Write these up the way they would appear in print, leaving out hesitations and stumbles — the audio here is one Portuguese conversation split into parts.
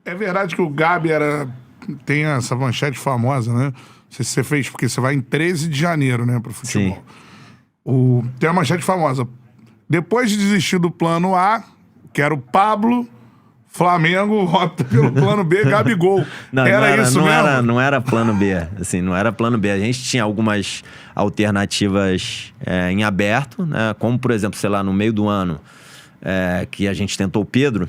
É verdade que o Gabi tem essa manchete famosa, né? Não sei se você fez, porque você vai em 13 de janeiro, né, pro futebol. Sim. Tem a manchete famosa. Depois de desistir do plano A, que era o Pablo, Flamengo opta pelo plano B, Gabigol. Não, era isso mesmo? Não era plano B. Assim, não era plano B. A gente tinha algumas alternativas em aberto, né? Como, por exemplo, sei lá, no meio do ano, que a gente tentou o Pedro.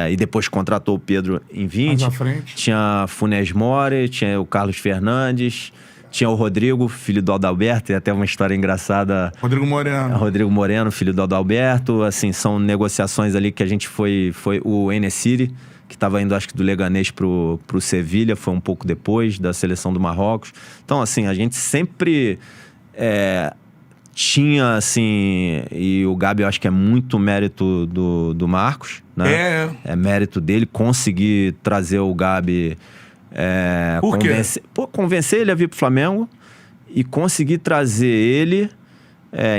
E depois contratou o Pedro em 20. Mais à frente. Tinha Funes Mori, tinha o Carlos Fernandes, tinha o Rodrigo, filho do Adalberto, tem até uma história engraçada. Rodrigo Moreno, filho do Adalberto. Assim, são negociações ali que a gente foi o Enesiri, que estava indo, acho que do Leganés pro Sevilha, foi um pouco depois da seleção do Marrocos. Então, assim, a gente sempre tinha, assim, e o Gabi, eu acho que é muito mérito do Marcos, né? É mérito dele conseguir trazer o Gabi, Por quê? convencer ele a vir pro Flamengo e conseguir trazer ele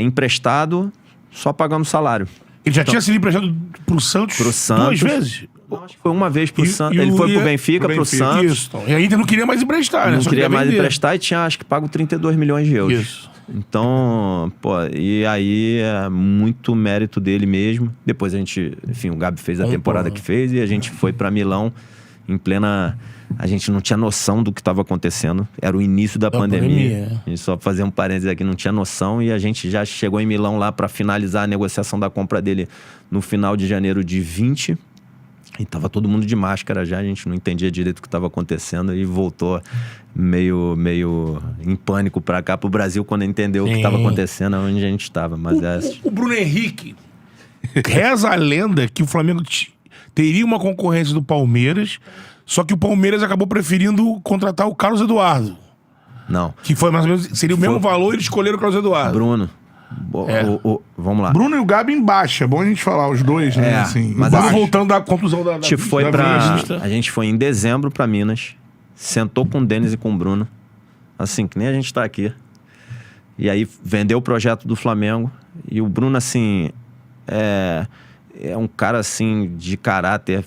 emprestado, só pagando salário. Ele já tinha sido emprestado pro Santos, duas vezes? Não, acho que foi uma vez pro Santos. Ele foi pro Benfica, pro Santos. Isso. E a Inter não queria mais emprestar, né? Não Só queria mais vender. emprestar e tinha, acho que, pago 32 milhões de euros. Isso. Então, e aí é muito mérito dele mesmo. Depois a gente, enfim, o Gabi fez a temporada que fez e a gente foi pra Milão em plena... A gente não tinha noção do que estava acontecendo. Era o início da pandemia. A gente só fazia um parênteses aqui, não tinha noção. E a gente já chegou em Milão lá para finalizar a negociação da compra dele no final de janeiro de 20. E tava todo mundo de máscara já, a gente não entendia direito o que estava acontecendo e voltou meio em pânico para cá, pro Brasil, quando entendeu o que estava acontecendo, onde a gente estava. Mas o Bruno Henrique, reza a lenda que o Flamengo teria uma concorrência do Palmeiras, só que o Palmeiras acabou preferindo contratar o Carlos Eduardo. Não. Que foi mais ou menos, seria o mesmo valor, eles escolheram o Carlos Eduardo. Bruno. Vamos lá. Bruno e o Gabi embaixo, é bom a gente falar os dois, né? Assim, mas Vamos voltando da conclusão da a gente foi em dezembro pra Minas, sentou com o Denis e com o Bruno, assim, que nem a gente tá aqui. E aí vendeu o projeto do Flamengo. E o Bruno, assim, é um cara, assim, de caráter,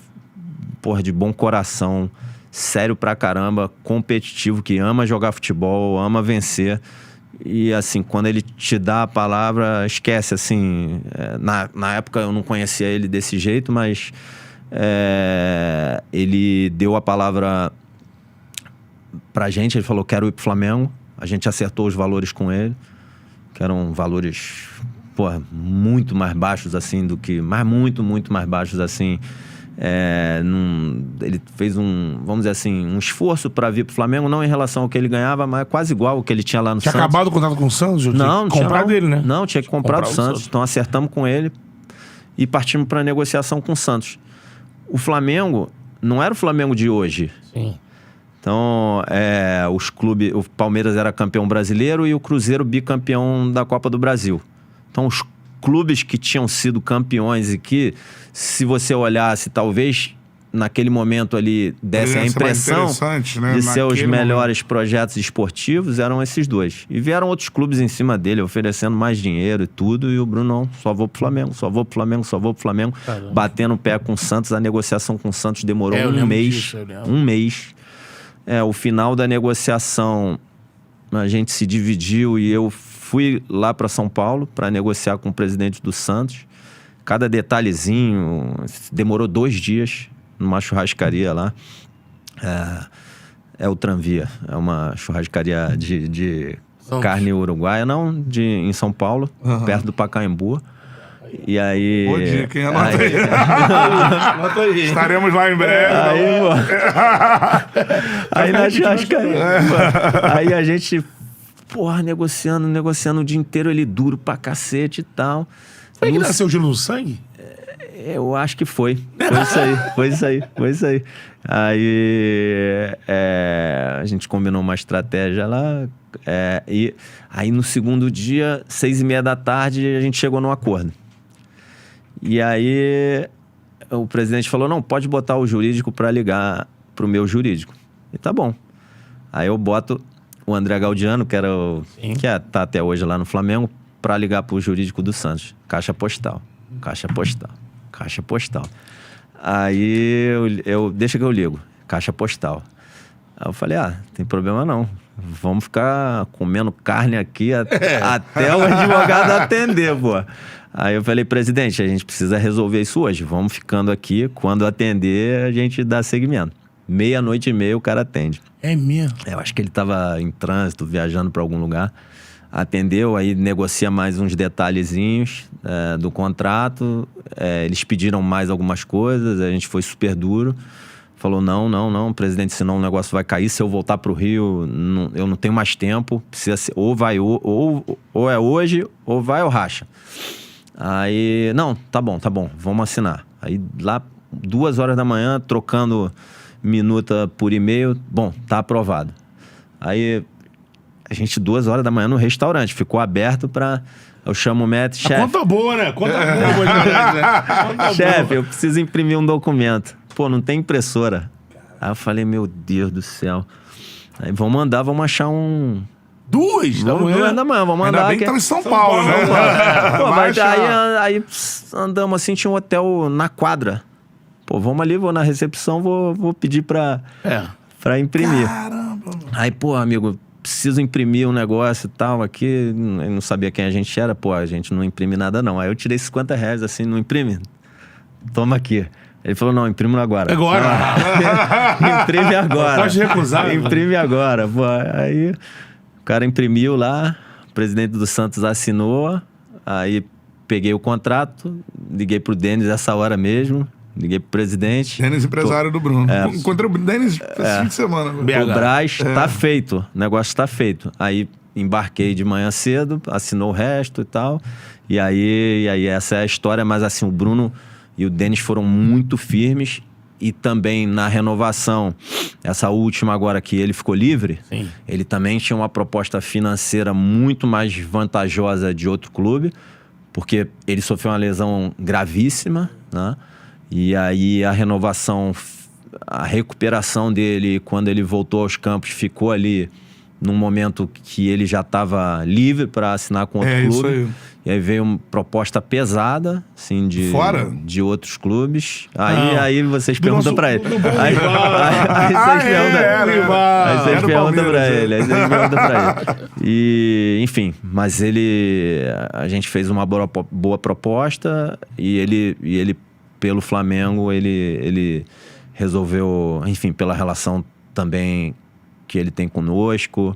porra, de bom coração, sério pra caramba, competitivo, que ama jogar futebol, ama vencer. E, assim, quando ele te dá a palavra, esquece, assim... Na época eu não conhecia ele desse jeito, mas... ele deu a palavra pra gente, ele falou, quero ir pro Flamengo. A gente acertou os valores com ele, que eram valores, porra, muito mais baixos, assim, do que... Mas muito mais baixos, assim... ele fez vamos dizer assim, um esforço para vir pro Flamengo, não em relação ao que ele ganhava, mas quase igual ao que ele tinha lá no Santos. Tinha acabado o contrato com o Santos? Não, comprar dele, né? Não, tinha que comprar do Santos. Então acertamos com ele e partimos para negociação com o Santos. O Flamengo não era o Flamengo de hoje. Sim. Então, os clubes, o Palmeiras era campeão brasileiro e o Cruzeiro bicampeão da Copa do Brasil. Então, os clubes que tinham sido campeões e que, se você olhasse, talvez naquele momento ali desse a impressão de ser os melhores projetos esportivos, eram esses dois. E vieram outros clubes em cima dele, oferecendo mais dinheiro e tudo, e o Bruno, não, só vou pro Flamengo, só vou pro Flamengo, só vou pro Flamengo. Caramba. Batendo o pé com o Santos, a negociação com o Santos demorou um mês. Um mês. O final da negociação, a gente se dividiu e eu fui lá para São Paulo para negociar com o presidente do Santos. Cada detalhezinho demorou 2 dias numa churrascaria lá. O Tranvia. É uma churrascaria de carne uruguaia, em São Paulo, perto do Pacaembu. E aí... Boa dica, hein? Anota aí. Estaremos lá em breve. Aí na churrascaria. Aí a gente... Porra, negociando o dia inteiro, ele duro pra cacete e tal. Foi que nasceu o gelo no sangue? Eu acho que foi. Foi isso aí. Aí a gente combinou uma estratégia lá. E aí no segundo dia, 6:30 da tarde, a gente chegou num acordo. E aí o presidente falou, não, pode botar o jurídico pra ligar pro meu jurídico. E tá bom. Aí eu boto o André Gaudiano, que tá até hoje lá no Flamengo, pra ligar pro jurídico do Santos. Caixa postal. Aí deixa que eu ligo, caixa postal. Aí eu falei, tem problema não. Vamos ficar comendo carne aqui até o advogado atender, pô. Aí eu falei, presidente, a gente precisa resolver isso hoje. Vamos ficando aqui, quando atender, a gente dá seguimento. 00:30 o cara atende. É mesmo? Eu acho que ele tava em trânsito, viajando para algum lugar. Atendeu, aí negocia mais uns detalhezinhos do contrato. Eles pediram mais algumas coisas, a gente foi super duro. Falou, não, presidente, senão o negócio vai cair. Se eu voltar pro Rio, eu não tenho mais tempo. Precisa ser, ou é hoje, ou vai ou racha. Aí, não, tá bom, vamos assinar. Aí lá, 2h da manhã, trocando minuta por e-mail, bom, tá aprovado. Aí, a gente 2h da manhã no restaurante, ficou aberto pra... Eu chamo o Matt, chefe... Conta boa, né? Conta boa, né? Chefe, eu preciso imprimir um documento. Pô, não tem impressora. Aí eu falei, meu Deus do céu. Aí vamos achar um... 2 da manhã? 2 da manhã, vamos andar. Ainda bem que tava em São Paulo, né? Pô, mas Baixa- aí andamos assim, tinha um hotel na quadra. Pô, vamos ali, vou na recepção, vou pedir pra imprimir. Caramba, mano. Aí, pô, amigo, preciso imprimir um negócio e tal aqui. Eu não sabia quem a gente era. Pô, a gente não imprime nada não. Aí eu tirei R$50 assim, não imprime? Toma aqui. Ele falou, não, imprime agora. Agora? Imprime agora. Pode recusar. Imprime agora. Pô, aí o cara imprimiu lá, o presidente do Santos assinou, aí peguei o contrato, liguei pro Denis essa hora mesmo, liguei pro presidente. Denis, empresário do Bruno. Encontrei o Denis esse fim de semana. O Braz tá feito, o negócio tá feito. Aí embarquei de manhã cedo, assinou o resto e tal. E aí essa é a história, mas assim, o Bruno e o Denis foram muito firmes. E também na renovação, essa última agora que ele ficou livre, Sim. ele também tinha uma proposta financeira muito mais vantajosa de outro clube, porque ele sofreu uma lesão gravíssima, né? E aí a renovação, a recuperação dele, quando ele voltou aos campos, ficou ali num momento que ele já estava livre para assinar com outro clube. Isso aí. E aí veio uma proposta pesada, assim, Fora? de outros clubes. Aí vocês perguntam pra ele. do bom Aí vocês perguntam pra ele. E, enfim, mas a gente fez uma boa proposta e ele pelo Flamengo, ele resolveu, enfim, pela relação também que ele tem conosco,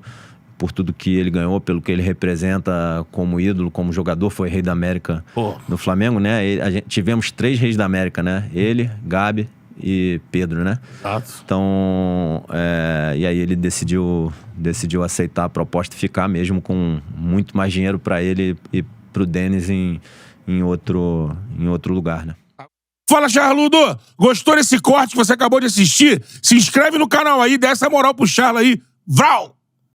por tudo que ele ganhou, pelo que ele representa como ídolo, como jogador, foi Rei da América no Flamengo, né? Tivemos 3 Reis da América, né? Ele, Gabi e Pedro, né? Exato. Então, e aí ele decidiu aceitar a proposta e ficar mesmo com muito mais dinheiro para ele e pro Denis em outro lugar, né? Fala, Charludo! Gostou desse corte que você acabou de assistir? Se inscreve no canal aí, dá essa moral pro Charla aí. Vral!